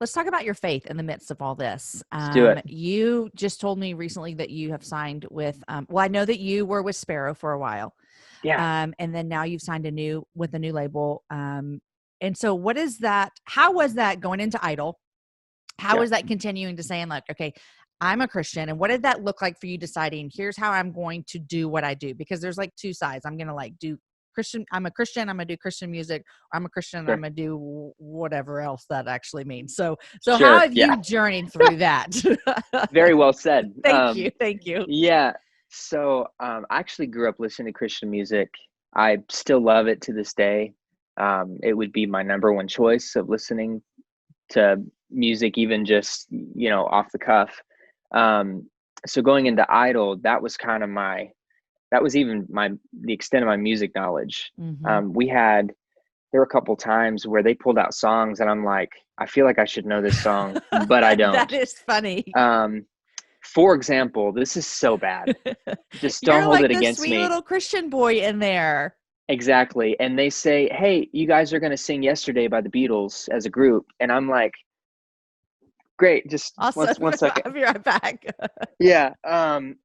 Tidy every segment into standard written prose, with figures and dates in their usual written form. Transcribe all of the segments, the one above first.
let's talk about your faith in the midst of all this. Let's do it. You just told me recently that you have signed with, well, I know that you were with Sparrow for a while. Yeah. And then now you've signed with a new label. And so what is that? How was that going into Idol? How was that continuing to saying like, okay, I'm a Christian. And what did that look like for you deciding, here's how I'm going to do what I do? Because there's like two sides. I'm going to like do Christian. I'm a Christian. I'm going to do Christian music. Or I'm a Christian. And I'm going to do whatever else that actually means. So how have you journeyed through that? Very well said. Thank you. Thank you. Yeah. So I actually grew up listening to Christian music. I still love it to this day. It would be my number one choice of listening to music, even just, off the cuff. So going into Idol, that was kind of the extent of my music knowledge. Mm-hmm. There were a couple times where they pulled out songs and I'm like, I feel like I should know this song, but I don't. That is funny. For example, this is so bad. Just don't hold it against me. You're like the sweet little Christian boy in there. Exactly. And they say, hey, you guys are going to sing Yesterday by the Beatles as a group. And I'm like, great. Just awesome. one second. I'll be right back. Yeah. I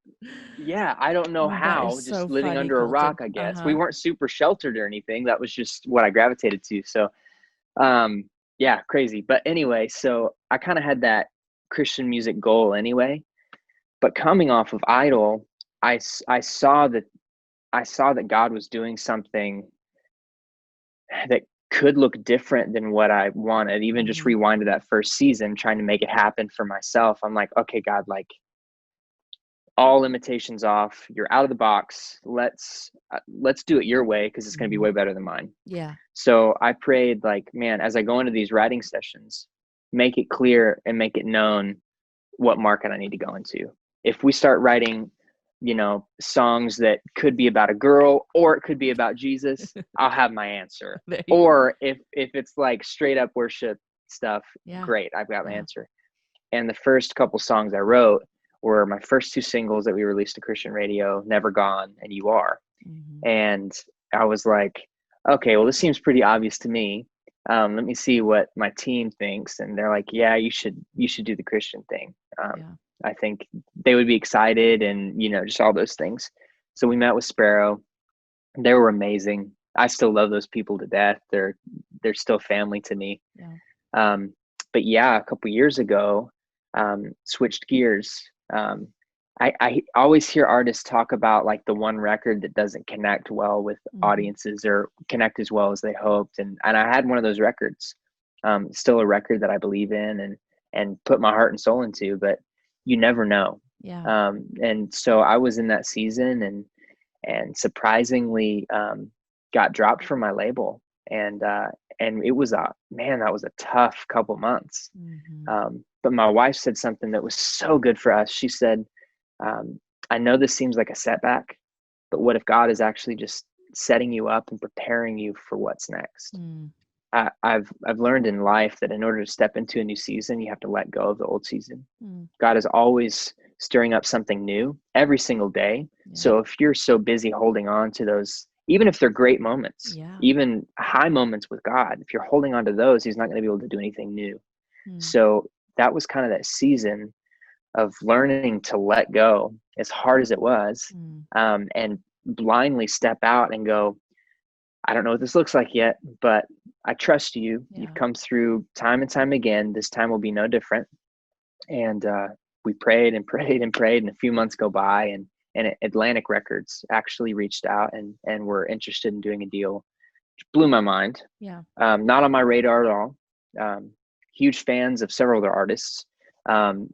don't know how, just so living funny, under Colton. a rock, I guess. We weren't super sheltered or anything. That was just what I gravitated to. So, crazy. But anyway, so I kind of had that Christian music goal anyway. But coming off of Idol, I saw that God was doing something that could look different than what I wanted. Even just rewind to that first season, trying to make it happen for myself. I'm like, okay, God, like all limitations off. You're out of the box. Let's do it your way, because it's going to be way better than mine. Yeah. So I prayed, like, man, as I go into these writing sessions, make it clear and make it known what market I need to go into. If we start writing, songs that could be about a girl or it could be about Jesus, I'll have my answer. Or if it's like straight up worship stuff, great, I've got my answer. And the first couple songs I wrote were my first two singles that we released to Christian radio, Never Gone and You Are. Mm-hmm. And I was like, okay, well, this seems pretty obvious to me. Let me see what my team thinks. And they're like, yeah, you should do the Christian thing. I think they would be excited, and, just all those things. So we met with Sparrow. They were amazing. I still love those people to death. They're still family to me. Yeah. But a couple years ago, switched gears. I always hear artists talk about like the one record that doesn't connect well with audiences or connect as well as they hoped. And I had one of those records, still a record that I believe in and put my heart and soul into, but you never know. Yeah. And so I was in that season and surprisingly, got dropped from my label. And it was that was a tough couple months. But my wife said something that was so good for us. She said, I know this seems like a setback, but what if God is actually just setting you up and preparing you for what's next? I've learned in life that in order to step into a new season, you have to let go of the old season. God is always stirring up something new every single day. So if you're so busy holding on to those, even if they're great moments, even high moments with God, if you're holding on to those, he's not going to be able to do anything new. So that was kind of that season of learning to let go, as hard as it was, and blindly step out and go, I don't know what this looks like yet, but I trust you. You've come through time and time again. This time will be no different. And we prayed and prayed and prayed, and a few months go by, and Atlantic Records actually reached out and were interested in doing a deal, which blew my mind. Not on my radar at all. Huge fans of several other artists. So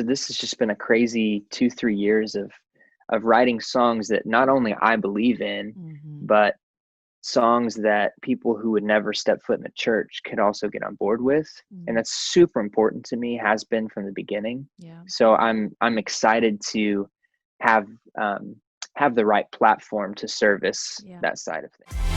this has just been a crazy 2-3 years of writing songs that not only I believe in, but songs that people who would never step foot in a church could also get on board with. And that's super important to me, has been from the beginning. So I'm excited to have the right platform to service that side of things.